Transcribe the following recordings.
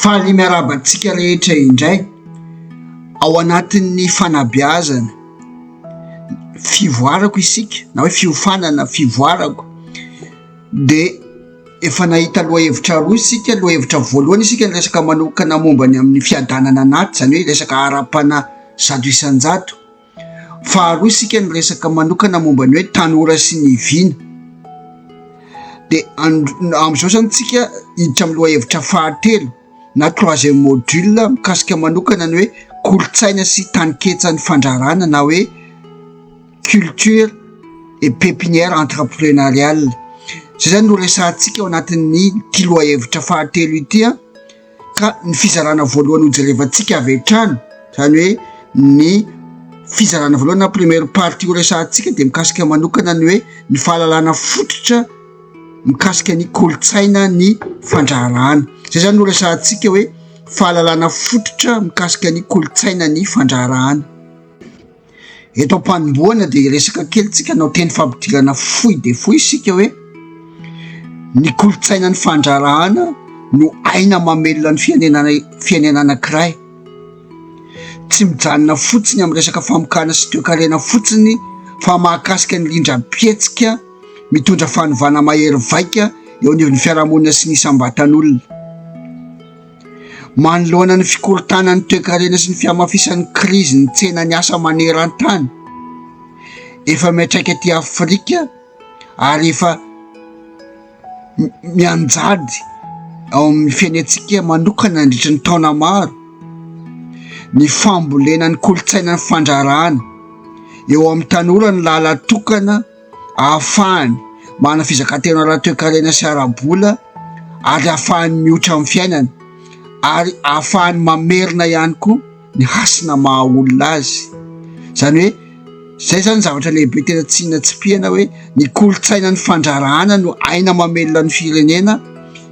Faly miarabantsika rehetra indray ao anatin'ny fanabeazana fivoarako isika na hoe fiofanana fivoarako de efa nahita lohahevitra roa isika. Lohahevitra voalohany isika ny resaka manokana mombany amin'ny fiadanana anaty, zany hoe resaka ara-pana zato isan-jato. Faharoa isika ny resaka manokana mombany hoe tanora sy ny vina. De am'izao zany tsika hiditra amin'ny lohahevitra fahatelo na troisième module mikasika manokana ny hoe kolotsaina sy taniketsan'ny fandrarana na hoe culture et pépinière entrepreneuriale. Zay zany no resantsika ao anatin'ny ty lohahevitra fahatelo ity ka ny fizarana voalohany hojerevantsika avy hatrany, zany hoe ny fizarana voalohany na première partie ho resantsika de mikasika manokana ny hoe ny fahalalana fototra mikasika ny kolotsaina ny fandrarana. Zay zany no resantsika hoe fahalalana fototra mikasika ny kolotsaina ny fandrarana. Eto am-panomboana de resaka kely tsika nao teny fampidirana fohy de fohy isika hoe ny kolotsaina ny fandrarana no aina mamelona ny fiainana anankiray. Tsy mijanona fotsiny amin'ny resaka famokana sy toe-karena fotsiny fa mahakasika ny lindram-pietsika mitondra fanovana mahery vaika eo anivon'ny fiarahamonina sy ny isam-batan'olona. Manoloana ny fikorotana ny toe-karena sy ny fiamafisan'ny krizy ny tsena ny asa maneran-tany efa miatraika aty Afrika ary efa mianjady ao amin'ny fiainantsika manokana nandritra ny taona maro. Ny fambolena ny kolotsaina ny fandrarana eo amin'ny tanora ny lala tokana ahafahany mana fizakantena raha toe-karena sy ara-bola ary ahafahany mihoatra amin'ny fiainana ary ahafahany mamerina ihany koa ny hasina maha olona azy. Zany hoe zay zany zavatra lehibe tena tsy pihana hoe ny kolotsaina ny fandrarana no aina mamelona ny firenena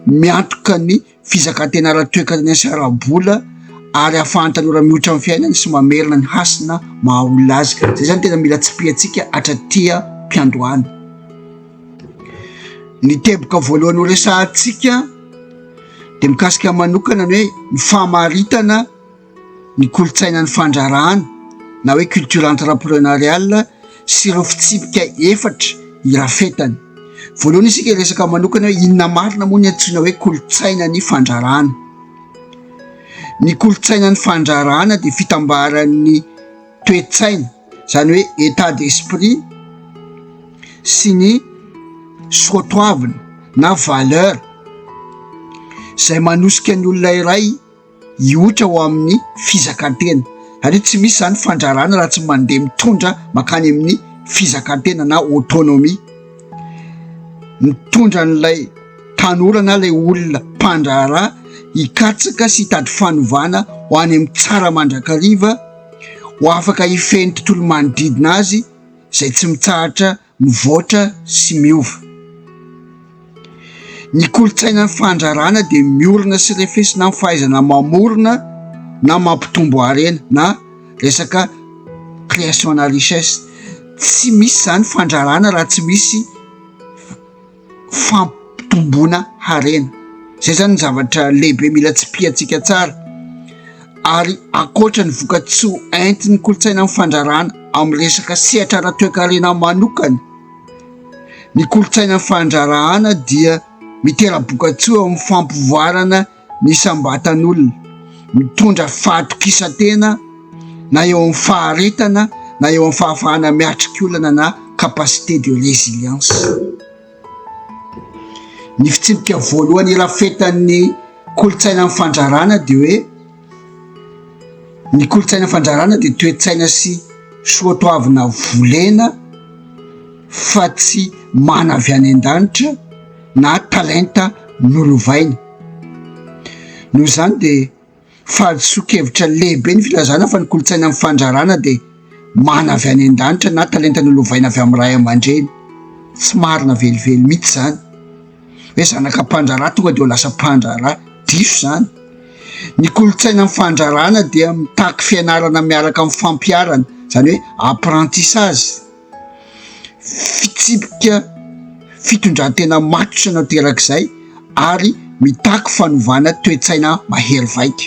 miantoka ny fizakantena raha toe-karena sy ara-bola ary ahafahany tanora mihoatra amin'ny fiainana sy mamerina ny hasina maha olona azy. Zay zany tena mila tsipihantsika hatratia mpiandohana. Ny teboka voalohany ho resantsika de mikasika manokana ny hoe ny famaritana ny kolotsaina ny fandrarana na hoe culture entrepreneuriale sy ireo fitsipika efatra irafetany. Voalohany isika resaka manokana hoe inona marina moa ny antsoina hoe kolotsaina ny fandrarana. Ny kolotsaina ny fandrarana de fitambaran'ny toe-tsaina, zany hoe état d'esprit sy ny soatoavina na valeur zay manosika ny olona iray hihoatra ho amin'ny fizakantena. Ary tsy misy zany fandrarana raha tsy mandeha mitondra makany amin'ny fizakantena na autonomie. Mitondra n'ilay tanora na lay olona mpandrara hikatsaka sy hitady fanovana ho any amin'ny tsara mandrakariva ho afaka hifehy ny tontolo manodidina azy zay tsy mitsahatra mivoatra sy miova. Ny kolotsaina ny fandrarana de miorina sy refesina amin'ny fahaizana mamorona na mampitombo harena na resaka création na richesse. Tsy misy zany fandrarana raha tsy misy fampitomboana harena. Zay zany zavatra lehibe mila tsipihantsika tsara. Ary akoatra ny vokatsoa entiny kolotsaina ny fandrarana amin'ny resaka sehatra raha toe-karena manokana, ny kolotsaina ny fandrarana dia mitera-bokatsoa amin'ny fampivoarana ny isam-batan'olona, mitondra fahatokisantena na eo amin'ny faharetana na eo amin'ny fahafahana miatriky olana na capacité de résilience. Ny fitsipika voalohany irafetan'ny kolotsaina ny fandrarana de hoe ny kolotsaina fandrarana de toe-tsaina sy soatoavina volena fa tsy mana avy any an-danitra na talenta nolovaina. Noho zany de fahadiso-kevitra lehibe ny filazana fa ny kolotsaina ny fandrarana de mana avy any an-danitra na talenta nolovaina avy amin'ny ray aman-dreny. Tsy marina velively mihitsy zany hoe zanaka mpandrara tonga de ho lasa mpandrara, diso zany. Ny kolotsaina ny fandrarana dia mitaky fianarana miaraka amin'ny fampiarana, zany hoe apprentissage, fitsipika fitondran-tena matotra naterak'izay ary mitaky fanovana toe-tsaina mahery vaika.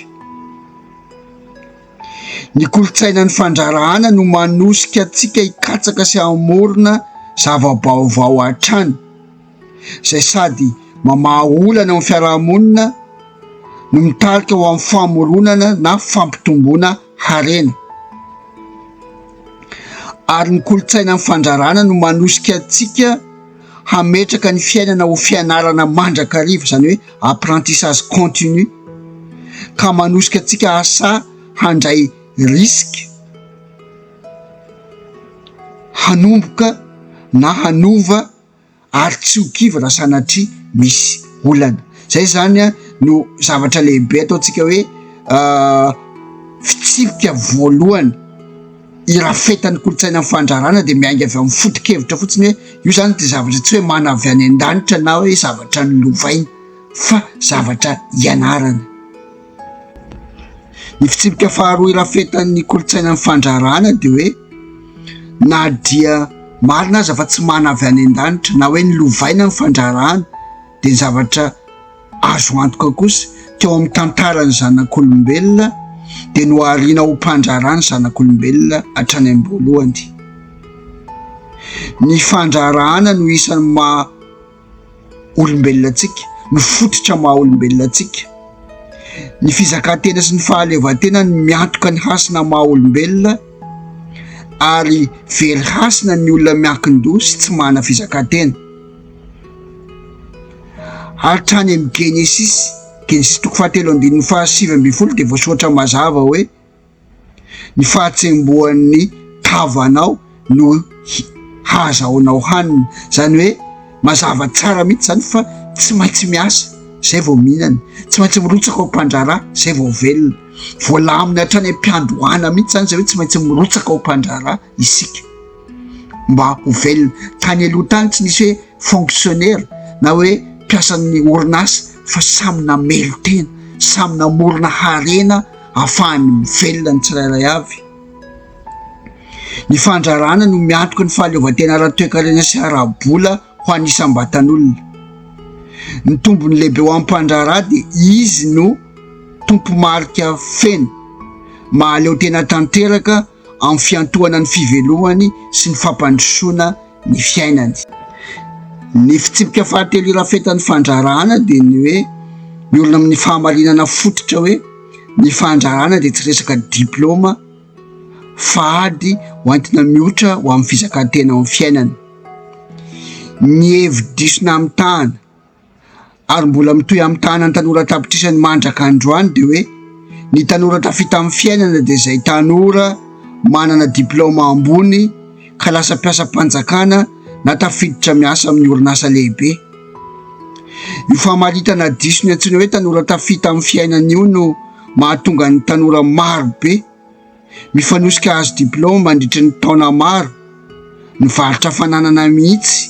Ny kolotsaina ny fandrarahana no manosika atsika hikatsaka sy hamorona zava-baovao hatrany, zay sady mamaha olana amin'ny fiarahamonina no mitarika ho amin'ny famoronana na fampitomboana harena. Ary ny kolotsaina ny fandrarahana no manosika atsika hametraka ny fiainana ho fianarana mandrakariva, zany hoe apprentissage continu, ka manosika atsika asa handray risika, hanomboka na hanova ary tsy ho kiva raha sanatria misy olana. Zay zany no zavatra lehibe ataontsika hoe fitsipika voalohany irafetan'ny kolotsaina ny fandrarana, de miainga avy amin'ny foto-kevitra fotsiny hoe io zany de zavatra tsy hoe mana avy any an-danitra na hoe zavatra nolovaina fa zavatra ianarana. Ny fitsipika faharoa irafetan'ny kolotsaina ny fandrarana de hoe na dia marina aza fa tsy mana avy any an-danitra na hoe nilovaina ny fandrarana, de zavatra azo antoka kosa teo amin'ny tantarany zanak'olombelona de no ariana ho mpandrarany zanak'olombelona hatrany am-boalohany. Ny fandrarana no isan'ny maha olombelona atsika, no fototra maha olombelona atsika. Ny fizakantena sy ny fahalevantena no miantoka ny hasina maha olombelona, ary very hasina ny olona miankin-doha sy tsy mana fizakantena. Hatrany amin'ny Genesis 3:7-7 de voasoratra mazava hoe ny fahatsembohan'ny tavanao no hahazahoanao hanina, zany hoe mazava tsara mihitsy zany fa tsy maintsy miasa zay vao mihinana, tsy maintsy mirotsaka ao mpandrarà zay vao velona. Voalamina hatrany am-piandohana mihitsy zany zay hoe tsy maintsy mirotsaka ao mpandrarà isika mba ho velona. Tany aloha tany tsy nisy hoe fonctionnaire na hoe mpiasan'ny orinasa, fa samy namelo tena, samy namorona harena ahafahany mivelona ny tsirairay avy. Ny fandrarana no miantoka ny fahaleovantena ara-toe-karena sy ara-bola ho anisam-batan'olona. Ny tombony lehibe ho am-pandrarà de izy no tompo marika feno, mahaleo tena tanteraka amin'ny fiantohana ny fivelomany sy ny fampandrosoana ny fiainany. Ny fitsipika fahatelo irafetan'ny fandrarana de ny hoe miorina amin'ny fahamarinana fototra hoe ny fandrarana de tsy resaka diplôma fa ady ho antina mihoatra ho amin'ny fizakantena amin'ny fiainana. Ny hevi-disona amin'ny tahana ary mbola mitohy amin'ny tahana ny tanora tapitrisany mandraka androany de hoe ny tanora tafita amin'ny fiainana de zay tanora manana diplôma ambony ka lasa mpiasa-panjakana na tafiditra miasa amin'ny orinasa lehibe. Io famaritana diso ny antsoina hoe tanora tafita amin'ny fiainana io no mahatonga ny tanora maro be mifanosika azo diplôma mandritry ny taona maro, nivarotra fananana mihitsy,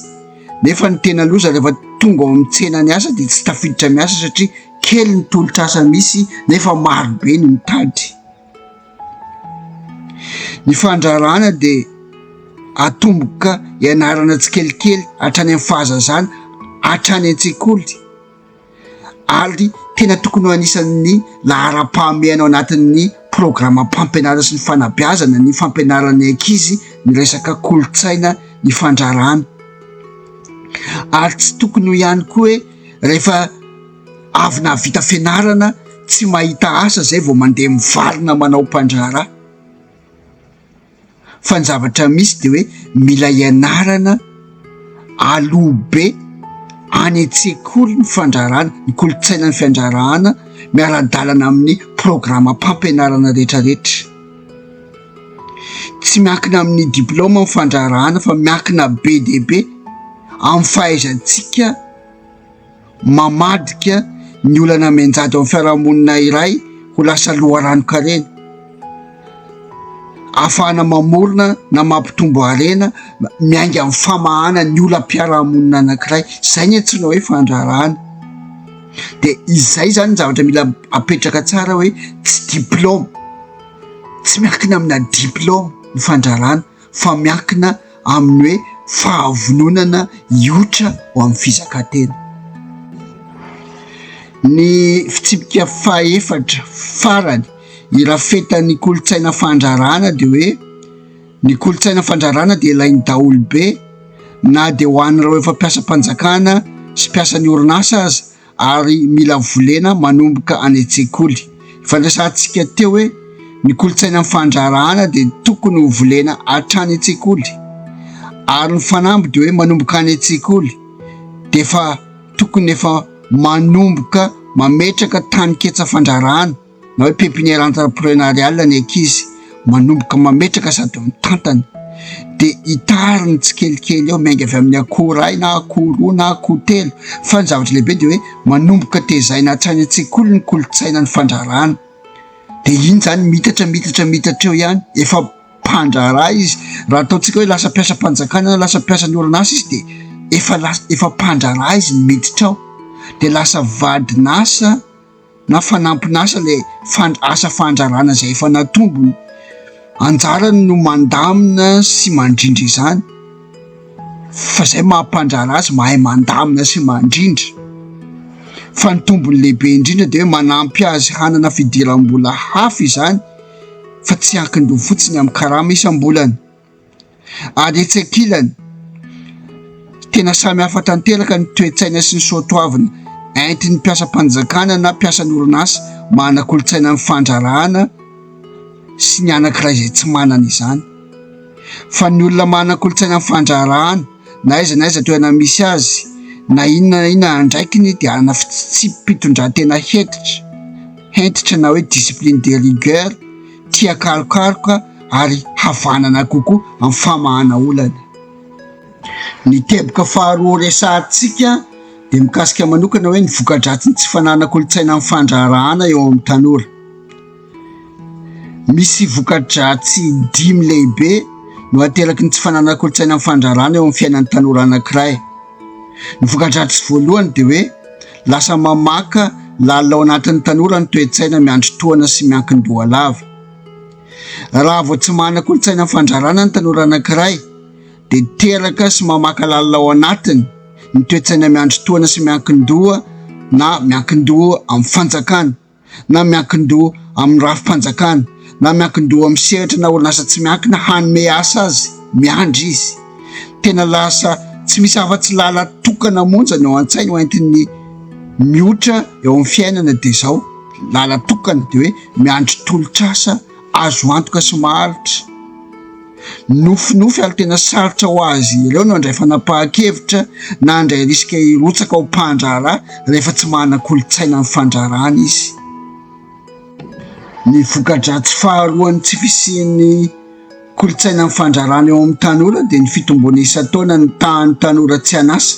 nefa ny tena loza rehefa tonga ao amin'ny tsena ny asa de tsy tafiditra miasa satria kely ny tolotra asa misy nefa maro be ny mitady. Ny fandrarana de atomboka ianarana tsikelikely hatrany amin'ny fahazazana, hatrany an-tsekoly, ary tena tokony ho anisan'ny lahara-pahamehana ao anatin'ny programam-pampianarana sy ny fanabeazana ny fampianaran'ny ankizy ny resaka kolotsaina ny fandrarana. Ary tsy tokony ho ihany koa hoe rehefa avy nahavita fianarana tsy mahita asa zay vao mandeha mivalina manao mpandrarà, fa ny zavatra misy de hoe mila ianarana alohabe any an-tsekoly ny fandrarana, ny kolotsaina ny fiandrarana miara-dalana amin'ny programam-pampianarana rehetrarehetra. Tsy miankina amin'ny diplôma ny fandrarana fa miankina be dia be amin'ny fahaizantsika mamadika ny olana menjady amin'ny fiarahamonina iray ho lasa loharano-karena, ahafahana mamorona na mampitombo harena miainga amin'ny famahana ny olam-piarahamonina anankiray. Zay ny antsoina hoe fandrarana. De izay zany ny zavatra mila apetraka tsara hoe tsy diplôma, tsy miankina amina diplôma ny fandrarana fa miankina amin'ny hoe fahavononana hiotra ho amin'ny fizakantena. Ny fitsipika faefatra farany irafetan'ny kolotsaina fandrarana de hoe ny kolotsaina fandrarana de ilain'ny daholo be na de ho an'ireo efa mpiasa mpanjakana sy mpiasan'ny orinasa aza ary mila volena manomboka any an-tsekoly. Fandraisantsika teo hoe ny kolotsaina fandrarana de tokony ho volena hatrany an-tsekoly ary ny fanamby de hoe manomboka any an-tsekoly de fa tokony efa manomboka mametraka tany-ketsa fandrarana na hoe pépinière entrepreneuriale ny ankizy, manomboka mametraka sady mitantana de hitariny tsikelikely eo miainga avy amin'ny akoho ray na akoho roa na akoho telo fa ny zavatra lehibe de hoe manomboka tezaina hatrany an-tsekoly ny kolotsaina ny fandrarana de iny zany mitatra eo ihany efa mpandrara izy. Raha ataontsika hoe lasa mpiasa mpanjakana na lasa mpiasa ny orinasa izy de efa mpandrara izy ny miditra ao de lasa vadinasa na fanampinasa le asa fandrarana zay efa natombony. Anjarany no mandamina sy mandrindra izany fa zay mampandrara azy mahay mandamina sy mandrindra fa ny tombony lehibe indrindra de hoe manampy azy hanana fidiram-bola hafa izany fa tsy ankin-doha fotsiny amin'ny karama isam-bolany. Ary etsy ankilany tena samy hafa tanteraka ny toe-tsaina sy ny soatoavina entin'ny mpiasa mpanjakana na mpiasan'ny orinasa mana kolotsaina ny fandrarana sy ny anankiray zay tsy manana izany. Fa ny olona mana kolotsaina ny fandrarana na aiza toerana misy azy na inona andraikiny de ana fitsipim-pitondran-tena hentitra na hoe discipline de rigueur, tia karokaroka ary havanana kokoa amin'ny famahana olana. Ny teboka faharoa resantsika de mikasika manokana hoe ny voka-dratsy ny tsy fanana kolotsaina ny fandrarana eo amin'ny tanora. Misy voka-dratsy 5 lehibe no ateraky ny tsy fanana kolotsaina ny fandrarana eo amin'ny fiainan'ny tanora anankiray. Ny voka-dratsy voalohany de hoe lasa mamaka lalao anatin'ny tanora ny toe-tsaina miandry toana sy miankin-doha lava. Raha vao tsy mana kolotsaina ny fandrarana ny tanora anankiray de teraka sy mamaka lalao anatiny ny toe-tsaina miandry toana sy miankin-doha na miankin-doha amin'ny fanjakana na miankin-doha amin'ny rafim-panjakana na miankin-doha amin'ny seratra na orinasa tsy miankina hanome asa azy miandry izy. Tena lasa tsy misy afa-tsy lala tokana monja ny ao an-tsainy ho entin'ny mihoatra eo amin'ny fiainana de zao lala tokana de hoe miandry tolotr'asa azo antoka sy maharitra. Nofinofy ary tena sarotra ho azy ireo no andray fanapahan-kevitra na andray risika hirotsaka ho mpandrara rehefa tsy mana kolotsaina ny fandrarana izy. Ny voka-dratsy faharoany tsy fisian'ny kolotsaina ny fandrarana eo amin'ny tanora de ny fitombona isan-taona ny tahan'ny tanora tsy anasa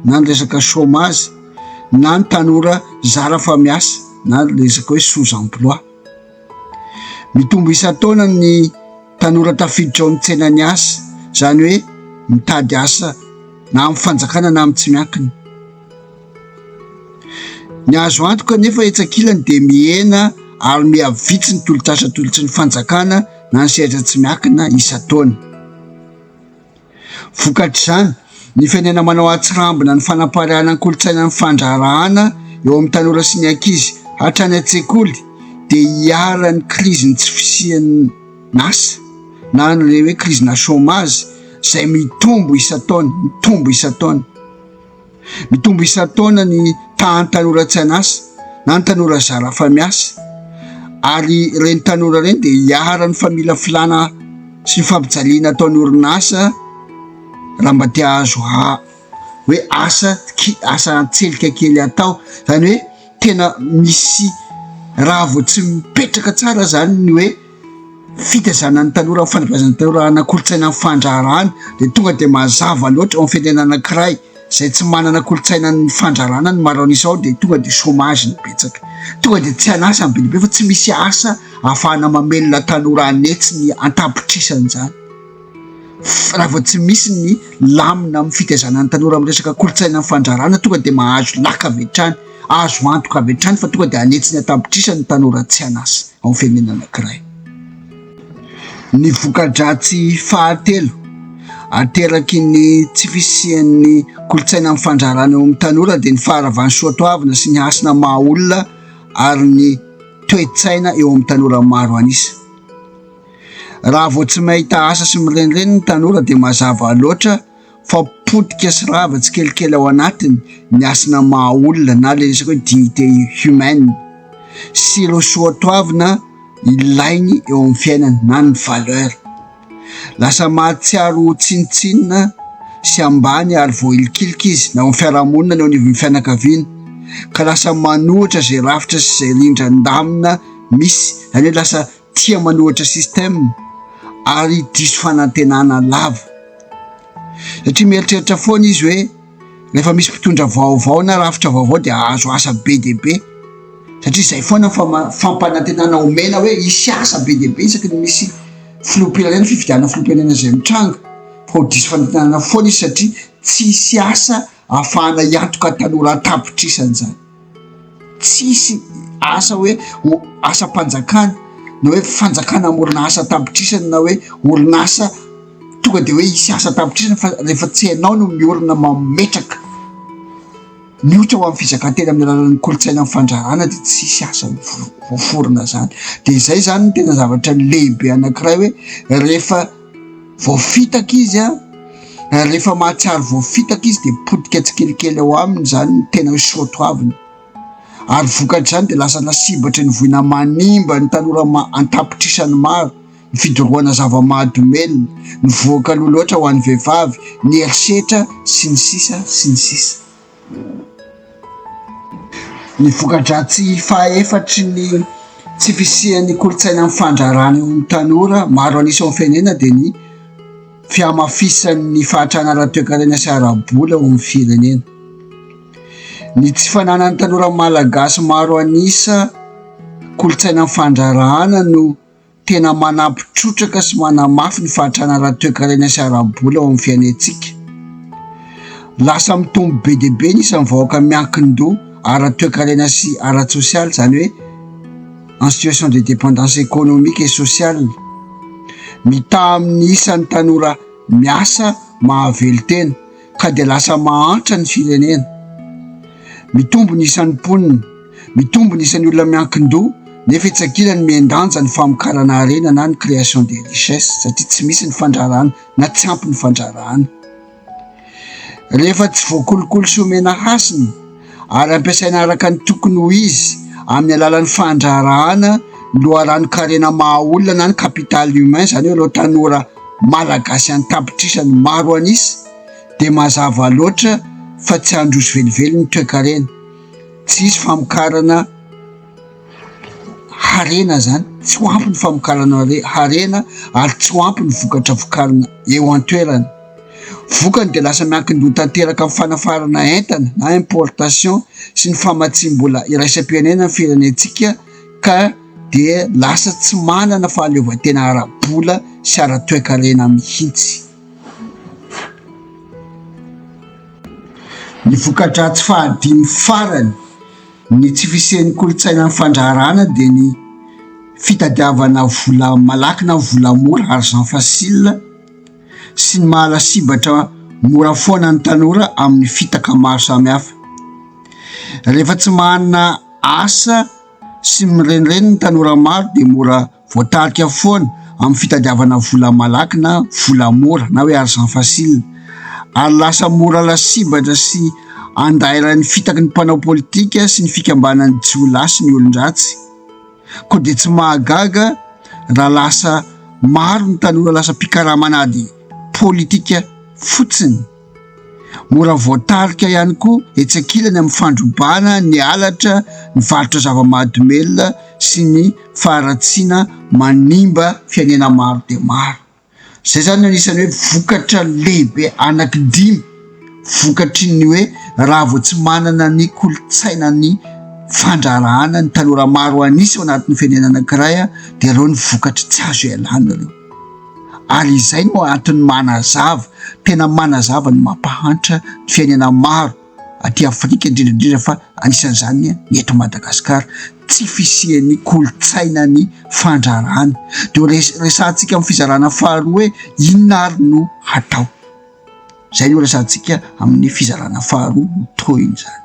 na ny resaka chômage na ny tanora zara fa miasa na ny resaka hoe sous-emploi. Mitombo isan-taona ny tanora tafiditra ao amin'ny tsenany asa, zany hoe mitady asa na amin'ny fanjakana na amin'ny tsy miankina. Ny azo antoka nefa etsakilany de mihena ary mihavitsy ny tolotr'asa tolotry ny fanjakana na ny sehatra tsy miankina isan-taona. Vokatr'izany ny fiainana manao atsirambina ny fanapaharana ny kolotsaina ny fandrarana eo amin'ny tanora sy ny ankizy hatrany an-tsekoly de hiara ny kriziny tsy fisian'ny asa na le hoe krizina chômage zay mitombo isan-taona. Mitombo isan-taona ny tahan'ny tanora tsy anasa na ny tanora zara fa miasa ary reny tanora reny de hiara ny famila filana sy ny fampijaliana ataon'ny orinasa raha mba tia azo hoe asa tselika kely atao, zany hoe tena misy raha vao tsy mipetraka tsara zany ny hoe fitazana ny tanora amin'ny fanabeazana tanora ana-kolotsaina ny fandrarana de tonga de mazava loatra ao amin'ny fiainana anankiray zay tsy manana kolotsaina ny fandrarana ny maro an'izao de tonga de chômage ny betsaka, tonga de tsy anasa ny belibe fa tsy misy asa ahafahana mamelona tanora anetsy ny antapitrisany zany. Raha vao tsy misy ny lamina amin'ny fitezana ny tanora amin'ny resaka kolotsaina ny fandrarana tonga de mahazo laka avy hatrany, azo antoka avy hatrany fa tonga de anetsy ny antapitrisany ny tanora tsy anasa ao amin'ny fiainana anankiray. Ny voka-dratsy fahatelo ateraky ny tsy fisian'ny kolotsaina amin'ny fandrarana eo amin'ny tanora de ny faharavany soatoavina sy ny hasina maha olona ary ny toe-tsaina eo amin'ny tanora maro anisa. Raha vao tsy mahita asa sy mirenireny ny tanora de mazava loatra fa potika sy rava tsy kelikely ao anatiny ny hasina maha olona na le resaka hoe dignité humaine sy ireo soatoavina ilainy eo amin'ny fiainany na ny valeur. Lasa mahatsiaro tsinitsinina sy ambany ary voahilikilika izy na amin'ny fiarahamonina ny anivon'ny fianakaviana ka lasa manohitra zay rafitra sy zay rindran-damina misy, zany hoe lasa tia manohitra système ary diso fanantenana lava satria mieritreritra foana izy hoe rehefa misy mpitondra vaovao na rafitra vaovao de ahazo asa be de be satria zay foana fampanantenana omena hoe hisy asa be de be isaky ny misy filoham-pirenena fifidianana filoham-pirenena zay mitranga fa ho diso fanantenana foana izy satria tsisy asa ahafahana hiantoka tanora atapitrisany zany, tsisy asa hoe asa-panjakana na hoe fanjakana amorona asa tapitrisany na hoe orinasa tonga de hoe hisy asa tapitrisany fa rehefa tsy hainao no miorina mametraka miotra ho amin'ny fizakantena amin'ny alalan'ny kolotsaina amin'ny fandrarana de tsisy asa voaforona zany. De zay zany ny tena zavatra lehibe anankiray hoe rehefa voafitaka izy rehefa mahatsiaro voafitaka izy de potika tsikelikely eo aminy zany ny tena hoe soatoavina ary vokatr' zany de lasa lasibatry ny voina manimba ny tanora antapitrisany maro, ny fidorohana zava-mahadomelina, ny voakaloha loatra ho an'ny vehivavy, ny erisetra sy ny sisa sy ny sisa. Ny vokadratsy fahaefatry ny tsy fisian'ny kolotsaina amin'ny fandrarana eo amin'ny tanora maro anisa amin'ny firenena de ny fiamafisan'ny fahatrana ara-toe-karena sy ara-bola eo amin'ny firenena. Ny tsy fananan'ny tanora malagasy maro anisa kolotsaina amin'ny fandrarana no tena manampitrotraka sy manamafy ny fahatrana ara-toe-karena sy ara-bola eo amin'ny fiainantsika. Lasa mitombo be de be nisany vahoaka miankin-doha ara-toe-karena sy ara-tsosialy, zany hoe en situation de dépendance économique et sociale. Mita amin'ny isan'ny tanora miasa mahavelo-tena ka de lasa mahantra ny firenena. Mitombo ny isan'ny mponina, mitombo ny isan'ny olona miankin-doha nefa etsakila ny miendanja ny famokarana harena na ny création des richesses satria tsy misy ny fandrarana na tsy ampy ny fandrarana. Rehefa tsy voakolokolo sy omena hasina ary ampiasaina araka ny tokony ho izy amin'ny alalan'ny fandrarana loharano karena maha olona na ny capital humain, zany hoe ireo tanora malagasy antapitrisany maro anisa de mazava loatra fa tsy handroso velively ny toe-karena, tsy isy famokarana harena zany, tsy ho ampy ny famokarana harena ary tsy ho ampy ny vokatra vokarina eo an-toerana. Vokany de lasa miankin-doha tanteraka amin'ny fanafarana entana na importation sy ny famatsim-bola iraisam-pirenena ny firenentsika ka de lasa tsy manana fahaleovantena ara-bola sy ara-toe-karena mihitsy. Ny vokadratsy fahadimy farany ny tsy fisian'ny kolotsaina amin'ny fandrarana de ny fitadiavana vola malaky na vola mora, argent facile, sy ny mahalasibatra mora foana ny tanora amin'ny fitaka maro samihafa. Rehefa tsy manana asa sy mirenireny ny tanora maro de mora voatarika foana amin'ny fitadiavana vola malaky na vola mora na hoe argent facile ary lasa mora lasibatra sy andairan'ny fitaky ny mpanao politika sy ny fikambanan'ny jiolahy sy ny olon-dratsy. Koa de tsy mahagaga raha lasa maro ny tanora lasa mpikaramanady politika fotsiny. Mora voatarika ihany koa etsakilany amin'ny fandrobana ny alatra, ny varotra zava-mahadomelina sy ny faharatsiana manimba fiainana maro de maro. Zay zany anisany hoe vokatra lehibe anankidimy vokatry ny hoe raha vao tsy manana ny kolotsaina ny fandrarana ny tanora maro anisa ao anatin'ny firenena anankiray de ireo ny vokatra tsy azo ialana reo. Ary izay no antony manazava, tena manazava ny mampahantra ny fiainana maro aty Afrika indrindrandrindra fa anisan'izany ny eto Madagasikara tsy fisian'ny kolotsaina ny fandrarana. De resantsika amin'ny fizarana faharoa hoe inona ary no hatao. zay no lasantsika amin'ny fizarana faharoa toy iny zany.